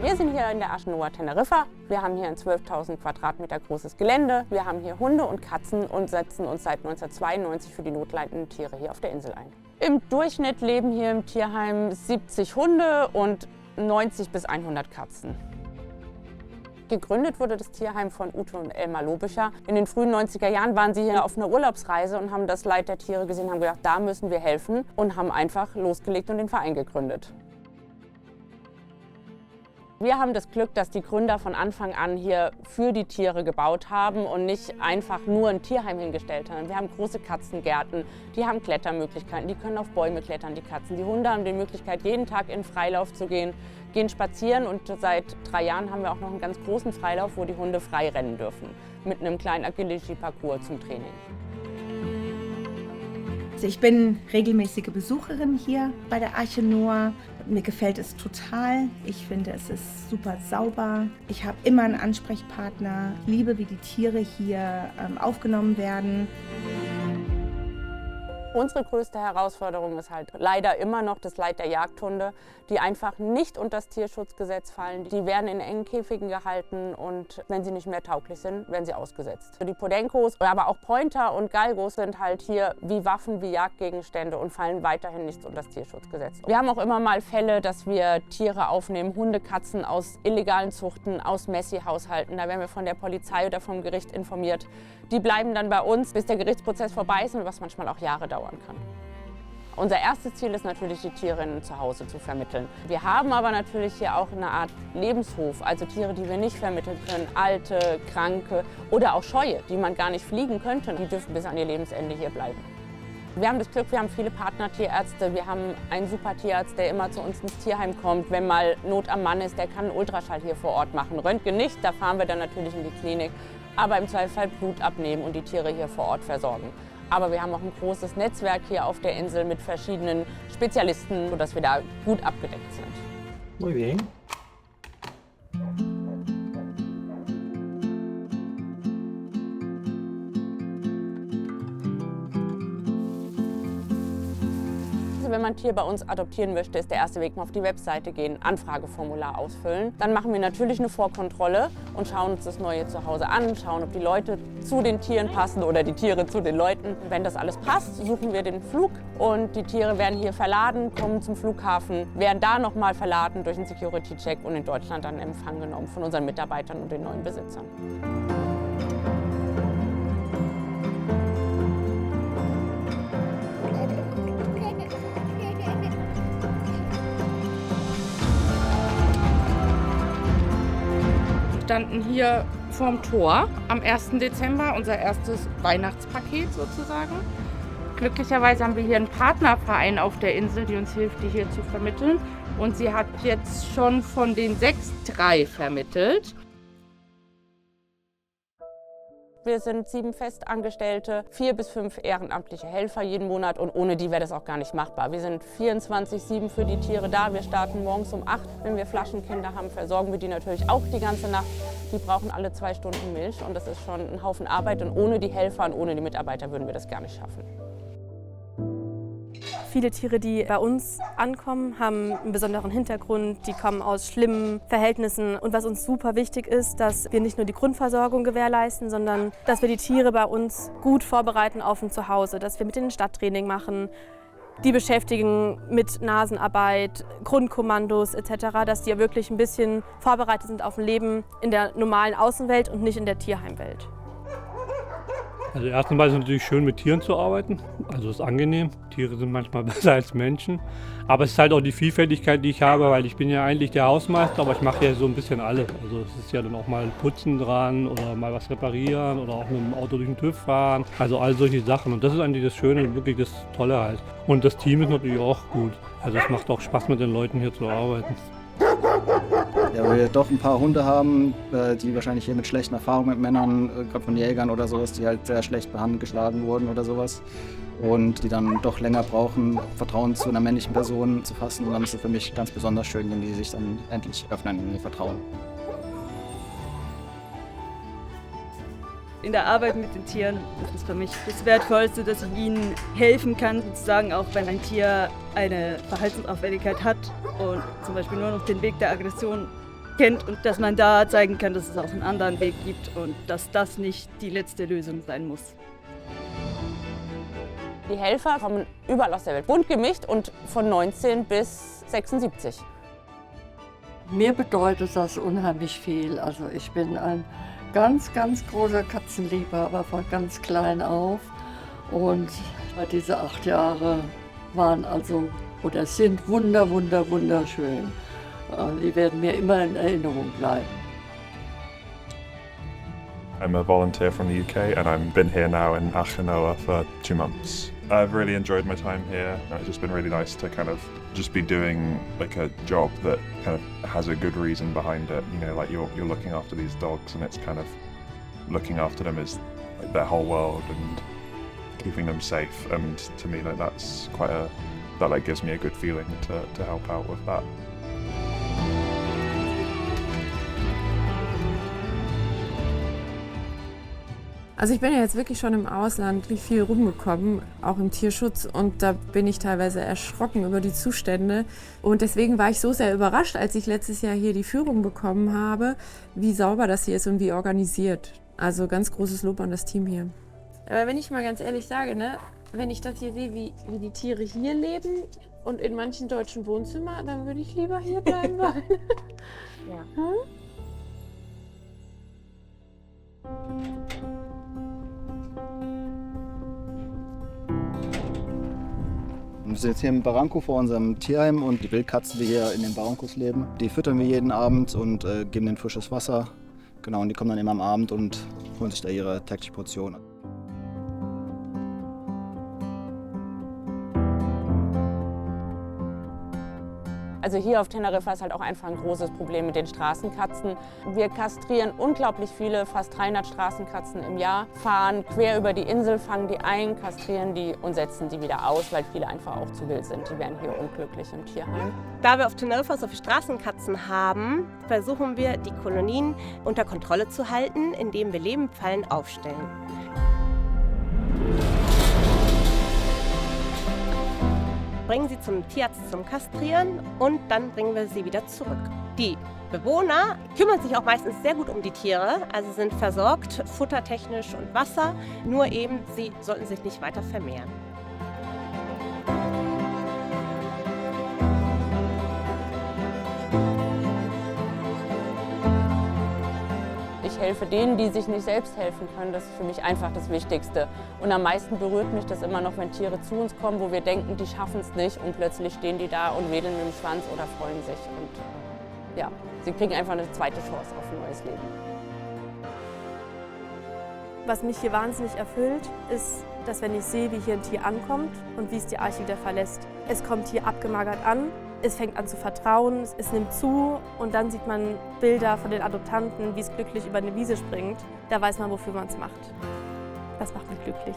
Wir sind hier in der Aschenoa Teneriffa. Wir haben hier ein 12.000 Quadratmeter großes Gelände. Wir haben hier Hunde und Katzen und setzen uns seit 1992 für die notleidenden Tiere hier auf der Insel ein. Im Durchschnitt leben hier im Tierheim 70 Hunde und 90 bis 100 Katzen. Gegründet wurde das Tierheim von Ute und Elmar Lobischer. In den frühen 90er Jahren waren sie hier auf einer Urlaubsreise und haben das Leid der Tiere gesehen, haben gedacht, da müssen wir helfen und haben einfach losgelegt und den Verein gegründet. Wir haben das Glück, dass die Gründer von Anfang an hier für die Tiere gebaut haben und nicht einfach nur ein Tierheim hingestellt haben. Wir haben große Katzengärten, die haben Klettermöglichkeiten, die können auf Bäume klettern, die Katzen. Die Hunde haben die Möglichkeit, jeden Tag in Freilauf zu gehen, gehen spazieren und seit 3 Jahren haben wir auch noch einen ganz großen Freilauf, wo die Hunde frei rennen dürfen, mit einem kleinen Agility-Parcours zum Training. Also ich bin regelmäßige Besucherin hier bei der Aschenoa. Mir gefällt es total. Ich finde, es ist super sauber. Ich habe immer einen Ansprechpartner. Ich liebe, wie die Tiere hier aufgenommen werden. Unsere größte Herausforderung ist halt leider immer noch das Leid der Jagdhunde, die einfach nicht unter das Tierschutzgesetz fallen. Die werden in engen Käfigen gehalten und wenn sie nicht mehr tauglich sind, werden sie ausgesetzt. Die Podencos, aber auch Pointer und Galgos sind halt hier wie Waffen, wie Jagdgegenstände und fallen weiterhin nicht unter das Tierschutzgesetz. Wir haben auch immer mal Fälle, dass wir Tiere aufnehmen, Hunde, Katzen aus illegalen Zuchten, aus Messi-Haushalten. Da werden wir von der Polizei oder vom Gericht informiert. Die bleiben dann bei uns, bis der Gerichtsprozess vorbei ist, was manchmal auch Jahre dauern kann. Unser erstes Ziel ist natürlich, die Tiere zu Hause zu vermitteln. Wir haben aber natürlich hier auch eine Art Lebenshof, also Tiere, die wir nicht vermitteln können, alte, kranke oder auch scheue, die man gar nicht fliegen könnte. Die dürfen bis an ihr Lebensende hier bleiben. Wir haben das Glück, wir haben viele Partnertierärzte. Wir haben einen super Tierarzt, der immer zu uns ins Tierheim kommt. Wenn mal Not am Mann ist, der kann einen Ultraschall hier vor Ort machen. Röntgen nicht, da fahren wir dann natürlich in die Klinik. Aber im Zweifelsfall Blut abnehmen und die Tiere hier vor Ort versorgen. Aber wir haben auch ein großes Netzwerk hier auf der Insel mit verschiedenen Spezialisten, sodass wir da gut abgedeckt sind. Muy bien. Wenn man ein Tier bei uns adoptieren möchte, ist der erste Weg mal auf die Webseite gehen, Anfrageformular ausfüllen. Dann machen wir natürlich eine Vorkontrolle und schauen uns das neue Zuhause an, schauen, ob die Leute zu den Tieren passen oder die Tiere zu den Leuten. Wenn das alles passt, suchen wir den Flug und die Tiere werden hier verladen, kommen zum Flughafen, werden da nochmal verladen durch einen Security-Check und in Deutschland dann in Empfang genommen von unseren Mitarbeitern und den neuen Besitzern. Wir standen hier vorm Tor am 1. Dezember, unser erstes Weihnachtspaket sozusagen. Glücklicherweise haben wir hier einen Partnerverein auf der Insel, die uns hilft, die hier zu vermitteln. Und sie hat jetzt schon von den 6 3 vermittelt. Wir sind 7 Festangestellte, 4 bis 5 ehrenamtliche Helfer jeden Monat und ohne die wäre das auch gar nicht machbar. Wir sind 24/7 für die Tiere da. Wir starten morgens um 8. Wenn wir Flaschenkinder haben, versorgen wir die natürlich auch die ganze Nacht. Die brauchen alle 2 Stunden Milch und das ist schon ein Haufen Arbeit und ohne die Helfer und ohne die Mitarbeiter würden wir das gar nicht schaffen. Viele Tiere, die bei uns ankommen, haben einen besonderen Hintergrund, die kommen aus schlimmen Verhältnissen. Und was uns super wichtig ist, dass wir nicht nur die Grundversorgung gewährleisten, sondern dass wir die Tiere bei uns gut vorbereiten auf ein Zuhause, dass wir mit denen Stadttraining machen, die beschäftigen mit Nasenarbeit, Grundkommandos etc., dass die wirklich ein bisschen vorbereitet sind auf ein Leben in der normalen Außenwelt und nicht in der Tierheimwelt. Also erst einmal ist es natürlich schön, mit Tieren zu arbeiten. Also es ist angenehm. Tiere sind manchmal besser als Menschen. Aber es ist halt auch die Vielfältigkeit, die ich habe, weil ich bin ja eigentlich der Hausmeister, aber ich mache ja so ein bisschen alles. Also es ist ja dann auch mal Putzen dran oder mal was reparieren oder auch mit dem Auto durch den TÜV fahren. Also all solche Sachen. Und das ist eigentlich das Schöne und wirklich das Tolle halt. Und das Team ist natürlich auch gut. Also es macht auch Spaß, mit den Leuten hier zu arbeiten. Ja, weil wir doch ein paar Hunde haben, die wahrscheinlich hier mit schlechten Erfahrungen mit Männern, gerade von Jägern oder sowas, die halt sehr schlecht behandelt, geschlagen wurden oder sowas. Und die dann doch länger brauchen, Vertrauen zu einer männlichen Person zu fassen. Und dann ist es für mich ganz besonders schön, wenn die sich dann endlich öffnen und mir vertrauen. In der Arbeit mit den Tieren ist es für mich das Wertvollste, dass ich ihnen helfen kann, sozusagen auch wenn ein Tier eine Verhaltensauffälligkeit hat und zum Beispiel nur noch den Weg der Aggression kennt und dass man da zeigen kann, dass es auch einen anderen Weg gibt und dass das nicht die letzte Lösung sein muss. Die Helfer kommen überall aus der Welt, bunt gemischt und von 19 bis 76. Mir bedeutet das unheimlich viel. Also ich bin ein ganz, ganz großer Katzenliebhaber von ganz klein auf. Und diese 8 Jahre waren also oder sind wunderschön. Die werden mir immer in Erinnerung bleiben. I'm a volunteer from the UK and I've been here now in Achenoa for 2 months. I've really enjoyed my time here. It's just been really nice to kind of just be doing like a job that kind of has a good reason behind it. You know, like you're looking after these dogs and it's kind of looking after them is like their whole world and keeping them safe. And to me, like that's that like gives me a good feeling to help out with that. Also ich bin ja jetzt wirklich schon im Ausland viel rumgekommen, auch im Tierschutz, und da bin ich teilweise erschrocken über die Zustände. Und deswegen war ich so sehr überrascht, als ich letztes Jahr hier die Führung bekommen habe, wie sauber das hier ist und wie organisiert. Also ganz großes Lob an das Team hier. Aber wenn ich mal ganz ehrlich sage, ne, wenn ich das hier sehe, wie die Tiere hier leben und in manchen deutschen Wohnzimmern, dann würde ich lieber hier bleiben wollen. Ja. Wir sind jetzt hier im Barranco vor unserem Tierheim und die Wildkatzen, die hier in den Barrancos leben, die füttern wir jeden Abend und geben denen frisches Wasser. Genau, und die kommen dann immer am Abend und holen sich da ihre tägliche Portion. Also hier auf Teneriffa ist halt auch einfach ein großes Problem mit den Straßenkatzen. Wir kastrieren unglaublich viele, fast 300 Straßenkatzen im Jahr, fahren quer über die Insel, fangen die ein, kastrieren die und setzen die wieder aus, weil viele einfach auch zu wild sind. Die werden hier unglücklich im Tierheim. Da wir auf Teneriffa so viele Straßenkatzen haben, versuchen wir, die Kolonien unter Kontrolle zu halten, indem wir Lebendfallen aufstellen. Bringen sie zum Tierarzt zum Kastrieren und dann bringen wir sie wieder zurück. Die Bewohner kümmern sich auch meistens sehr gut um die Tiere, also sind versorgt, futtertechnisch und Wasser, nur eben, sie sollten sich nicht weiter vermehren. Ich helfe denen, die sich nicht selbst helfen können. Das ist für mich einfach das Wichtigste. Und am meisten berührt mich das immer noch, wenn Tiere zu uns kommen, wo wir denken, die schaffen es nicht und plötzlich stehen die da und wedeln mit dem Schwanz oder freuen sich. Und ja, sie kriegen einfach eine zweite Chance auf ein neues Leben. Was mich hier wahnsinnig erfüllt, ist, dass wenn ich sehe, wie hier ein Tier ankommt und wie es die Arche wieder verlässt. Es kommt hier abgemagert an. Es fängt an zu vertrauen, es nimmt zu und dann sieht man Bilder von den Adoptanten, wie es glücklich über eine Wiese springt. Da weiß man, wofür man es macht. Das macht mich glücklich.